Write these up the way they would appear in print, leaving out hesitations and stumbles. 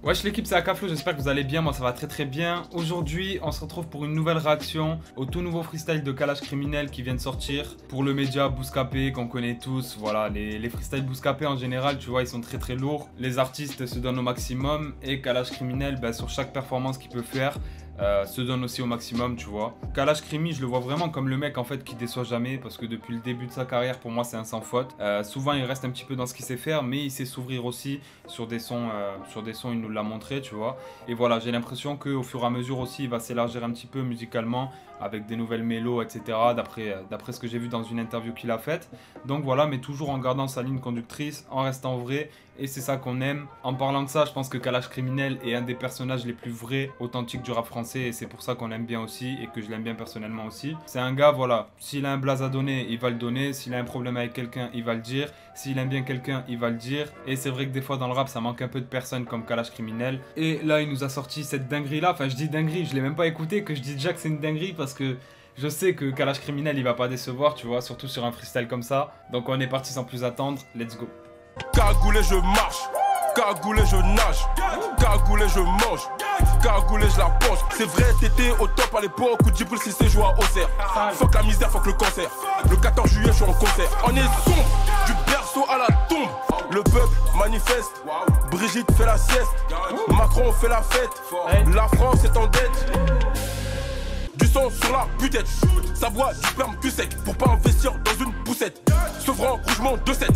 Wesh l'équipe, c'est Akaflo, j'espère que vous allez bien, moi ça va très bien. Aujourd'hui, on se retrouve pour une nouvelle réaction au tout nouveau freestyle de Kalash Criminel qui vient de sortir. Pour le média Bouscapé qu'on connaît tous, voilà, les freestyles Bouscapé en général, tu vois, ils sont très lourds. Les artistes se donnent au maximum et Kalash Criminel, bah, sur chaque performance qu'il peut faire, se donne aussi au maximum, tu vois. Kalash Crimi, je le vois vraiment comme le mec en fait qui déçoit jamais parce que depuis le début de sa carrière, pour moi, c'est un sans faute. Souvent, il reste un petit peu dans ce qu'il sait faire, mais il sait s'ouvrir aussi sur des sons, il nous l'a montré, tu vois. Et voilà, j'ai l'impression qu'au fur et à mesure aussi, il va s'élargir un petit peu musicalement avec des nouvelles mélos, etc. D'après ce que j'ai vu dans une interview qu'il a faite. Donc voilà, mais toujours en gardant sa ligne conductrice, en restant vrai. Et c'est ça qu'on aime. En parlant de ça, je pense que Kalash Criminel est un des personnages les plus vrais, authentiques du rap français. Et c'est pour ça qu'on l'aime bien aussi et que je l'aime bien personnellement aussi. C'est un gars, voilà, s'il a un blaze à donner, il va le donner. S'il a un problème avec quelqu'un, il va le dire. S'il aime bien quelqu'un, il va le dire. Et c'est vrai que des fois dans le rap, ça manque un peu de personnes comme Kalash Criminel. Et là, il nous a sorti cette dinguerie-là. Enfin, je dis dinguerie, je l'ai même pas écouté, que je dis déjà que c'est une dinguerie parce que je sais que Kalash Criminel, il va pas décevoir, tu vois, surtout sur un freestyle comme ça. Donc on est parti sans plus attendre, let's go. Cagoulé je marche, cagoulé je nage, cagoulé je mange, cagoulé je la poche. C'est vrai t'étais au top à l'époque où Djibril Cissé jouait à Auxerre. Fuck la misère, fuck le cancer. Le 14 juillet je suis en concert. On est sombre, du berceau à la tombe. Le peuple manifeste, Brigitte fait la sieste, Macron fait la fête, la France est en dette. Du sang sur la putette, ça boit du sperme cul sec pour pas investir dans une poussette. Sevran, rougement 2-7,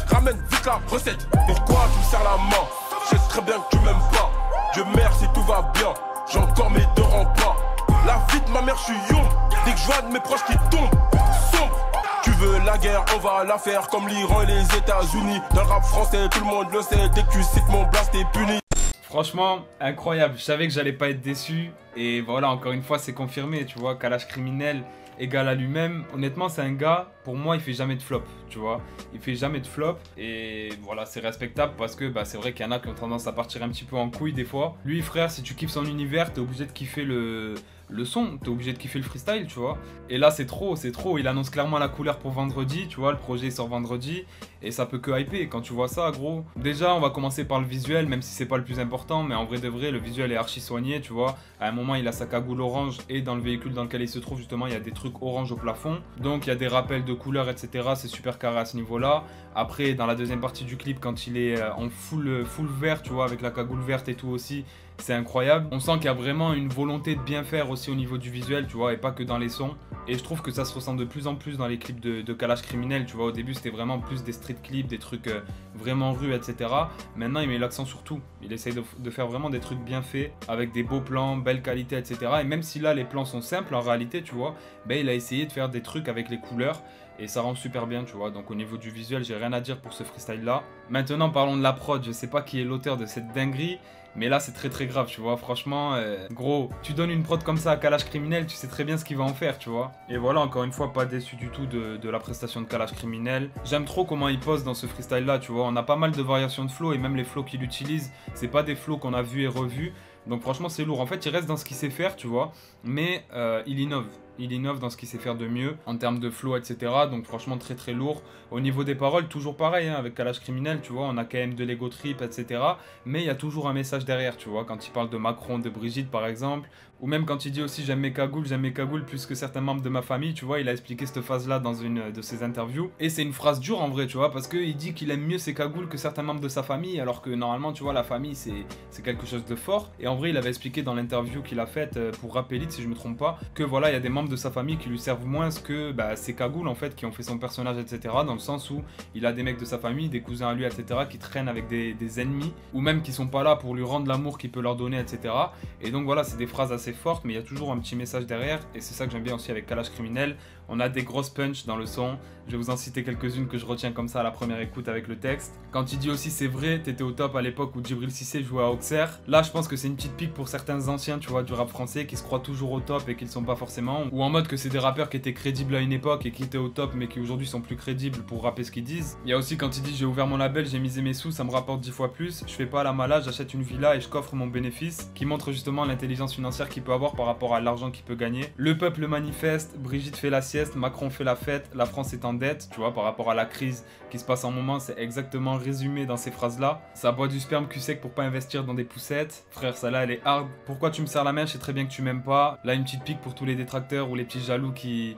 ramène vite la recette. Pourquoi tu me serres la main? Je sais très bien que tu m'aimes pas. Dieu merci, tout va bien, j'ai encore mes deux en bas. La vie de ma mère, je suis young, dès que je vois de mes proches qui tombent, sombre. Tu veux la guerre, on va la faire comme l'Iran et les États-Unis. Dans le rap français, tout le monde le sait, dès que tu cites mon blast, t'es puni. Franchement, incroyable, je savais que j'allais pas être déçu. Et voilà, encore une fois, c'est confirmé, tu vois, Kalash Criminel égal à lui-même. Honnêtement, c'est un gars, pour moi, il fait jamais de flop, tu vois. Il fait jamais de flop et voilà, c'est respectable parce que bah, c'est vrai qu'il y en a qui ont tendance à partir un petit peu en couille des fois. Lui, frère, si tu kiffes son univers, t'es obligé de kiffer le son, t'es obligé de kiffer le freestyle, tu vois. Et là, c'est trop. Il annonce clairement la couleur pour vendredi, tu vois. Le projet sort vendredi et ça peut que hyper. Quand tu vois ça, gros. Déjà, on va commencer par le visuel, même si c'est pas le plus important, mais en vrai de vrai, le visuel est archi soigné, tu vois. À un moment, il a sa cagoule orange et dans le véhicule dans lequel il se trouve, justement, il y a des trucs orange au plafond. Donc, il y a des rappels de couleurs, etc. C'est super carré à ce niveau-là. Après, dans la deuxième partie du clip, quand il est en full vert, tu vois, avec la cagoule verte et tout aussi, c'est incroyable. On sent qu'il y a vraiment une volonté de bien faire aussi au niveau du visuel, tu vois, et pas que dans les sons. Et je trouve que ça se ressent de plus en plus dans les clips de Kalash Criminel, tu vois. Au début, c'était vraiment plus des street clips, des trucs vraiment rues, etc. Maintenant, il met l'accent sur tout. Il essaye de faire vraiment des trucs bien faits, avec des beaux plans, belle qualité, etc. Et même si là, les plans sont simples, en réalité, tu vois, ben, il a essayé de faire des trucs avec les couleurs. Et ça rend super bien, tu vois. Donc au niveau du visuel, j'ai rien à dire pour ce freestyle là. Maintenant, parlons de la prod. Je sais pas qui est l'auteur de cette dinguerie, mais là c'est très grave, tu vois. Franchement, gros, tu donnes une prod comme ça à Kalash Criminel, tu sais très bien ce qu'il va en faire, tu vois. Et voilà, encore une fois, pas déçu du tout de la prestation de Kalash Criminel. J'aime trop comment il pose dans ce freestyle là, tu vois. On a pas mal de variations de flow et même les flows qu'il utilise, c'est pas des flows qu'on a vus et revus. Donc franchement c'est lourd, en fait il reste dans ce qu'il sait faire, tu vois, mais il innove. Il innove dans ce qu'il sait faire de mieux, en termes de flow, etc. Donc franchement très lourd. Au niveau des paroles, toujours pareil, hein, avec Kalash Criminel, tu vois, on a quand même de l'ego trip, etc. Mais il y a toujours un message derrière, tu vois, quand il parle de Macron, de Brigitte par exemple, ou même quand il dit aussi j'aime mes cagoules plus que certains membres de ma famille, tu vois, il a expliqué cette phase-là dans une de ses interviews. Et c'est une phrase dure en vrai, tu vois, parce qu'il dit qu'il aime mieux ses cagoules que certains membres de sa famille, alors que normalement, tu vois, la famille c'est quelque chose de fort. Et en vrai, il avait expliqué dans l'interview qu'il a faite pour Rap Elite, si je me trompe pas, que voilà, il y a des membres de sa famille qui lui servent moins que bah, ses cagoules en fait, qui ont fait son personnage, etc. Dans le sens où il a des mecs de sa famille, des cousins à lui, etc. qui traînent avec des ennemis, ou même qui sont pas là pour lui rendre l'amour qu'il peut leur donner, etc. Et donc voilà, c'est des phrases assez fortes, mais il y a toujours un petit message derrière, et c'est ça que j'aime bien aussi avec Kalash Criminel. On a des grosses punch dans le son, je vais vous en citer quelques-unes que je retiens comme ça à la première écoute avec le texte. Quand il dit aussi c'est vrai, t'étais au top à l'époque où Djibril Cissé jouait à Auxerre. Là je pense que c'est une petite pique pour certains anciens, tu vois, du rap français qui se croient toujours au top et qu'ils sont pas forcément, ou ou en mode que c'est des rappeurs qui étaient crédibles à une époque et qui étaient au top mais qui aujourd'hui sont plus crédibles pour rapper ce qu'ils disent. Il y a aussi quand il dit j'ai ouvert mon label, j'ai misé mes sous, ça me rapporte 10 fois plus, je fais pas à la malade, j'achète une villa et je coffre mon bénéfice, qui montre justement l'intelligence financière qu'il peut avoir par rapport à l'argent qu'il peut gagner. Le peuple manifeste, Brigitte fait la sieste, Macron fait la fête, la France est en dette, tu vois, par rapport à la crise qui se passe en moment, c'est exactement résumé dans ces phrases-là. Ça boit du sperme cul sec pour pas investir dans des poussettes. Frère, celle-là, elle est hard. Pourquoi tu me serres la main? Je sais très bien que tu m'aimes pas. Là, une petite pique pour tous les détracteurs ou les petits jaloux qui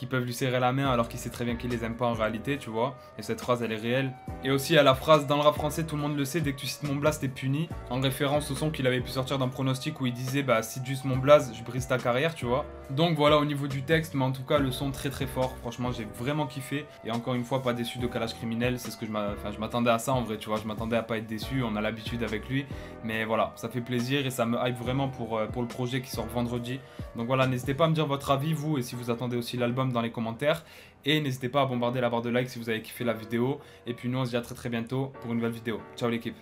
peuvent lui serrer la main alors qu'il sait très bien qu'il les aime pas en réalité, tu vois. Et cette phrase, elle est réelle. Et aussi, à la phrase dans le rap français, tout le monde le sait, dès que tu cites mon blaze, t'es puni. En référence au son qu'il avait pu sortir d'un pronostic où il disait, bah, cite juste mon blaze, je brise ta carrière, tu vois. Donc voilà, au niveau du texte, mais en tout cas, le son très très fort. Franchement, j'ai vraiment kiffé. Et encore une fois, pas déçu de Kalash Criminel. C'est ce que je m'attendais à ça en vrai, tu vois. Je m'attendais à pas être déçu. On a l'habitude avec lui. Mais voilà, ça fait plaisir et ça me hype vraiment pour le projet qui sort vendredi. Donc voilà, n'hésitez pas à me dire votre avis, vous, et si vous attendez aussi l'album dans les commentaires. Et n'hésitez pas à bombarder la barre de like si vous avez kiffé la vidéo. Et puis nous, on se dit à très très bientôt pour une nouvelle vidéo. Ciao l'équipe.